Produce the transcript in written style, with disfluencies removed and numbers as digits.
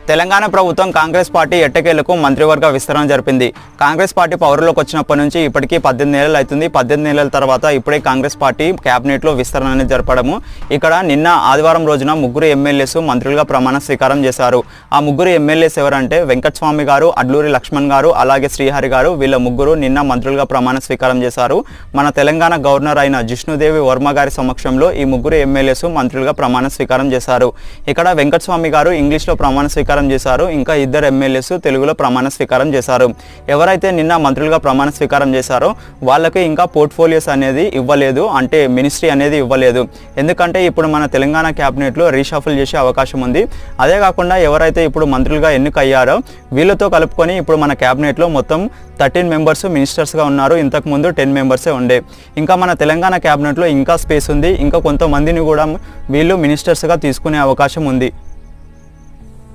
తెలంగాణ ప్రభుత్వం కాంగ్రెస్ పార్టీ ఎట్టకేలకు మంత్రివర్గ విస్తరణ జరిపింది. కాంగ్రెస్ పార్టీ పవర్లోకి వచ్చినప్పటి నుంచి ఇప్పటికీ 18 నెలలు అవుతుంది. 18 నెలల తర్వాత ఇప్పుడే కాంగ్రెస్ పార్టీ క్యాబినెట్లో విస్తరణ అనేది జరపడము. ఇక్కడ నిన్న ఆదివారం రోజున ముగ్గురు ఎమ్మెల్యేస్ మంత్రులుగా ప్రమాణ స్వీకారం చేశారు. ఆ ముగ్గురు ఎమ్మెల్యేస్ ఎవరంటే వెంకటస్వామి గారు, అడ్లూరి లక్ష్మణ్ గారు, అలాగే శ్రీహరి గారు. వీళ్ళ ముగ్గురు నిన్న మంత్రులుగా ప్రమాణ స్వీకారం చేశారు. మన తెలంగాణ గవర్నర్ అయిన జిష్ణుదేవి వర్మ గారి సమక్షంలో ఈ ముగ్గురు ఎమ్మెల్యేస్ మంత్రులుగా ప్రమాణ స్వీకారం చేశారు. ఇక్కడ వెంకటస్వామి గారు ఇంగ్లీష్లో ప్రమాణ స్వీకారం చేశారు. ఇంకా ఇద్దరు ఎమ్మెల్యేస్ తెలుగులో ప్రమాణ స్వీకారం చేశారు. ఎవరైతే నిన్న మంత్రులుగా ప్రమాణ స్వీకారం చేశారో వాళ్ళకి ఇంకా పోర్ట్ఫోలియోస్ అనేది ఇవ్వలేదు, అంటే మినిస్ట్రీ అనేది ఇవ్వలేదు. ఎందుకంటే ఇప్పుడు మన తెలంగాణ క్యాబినెట్లో రీషఫుల్ చేసే అవకాశం ఉంది. అదే కాకుండా ఎవరైతే ఇప్పుడు మంత్రులుగా ఎన్నికయ్యారో వీళ్ళతో కలుపుకొని ఇప్పుడు మన క్యాబినెట్లో మొత్తం 13 మెంబర్స్ మినిస్టర్స్గా ఉన్నారు. ఇంతకుముందు 10 మెంబర్సే ఉండే. ఇంకా మన తెలంగాణ క్యాబినెట్లో ఇంకా స్పేస్ ఉంది. ఇంకా కొంతమందిని కూడా వీళ్ళు మినిస్టర్స్గా తీసుకునే అవకాశం ఉంది.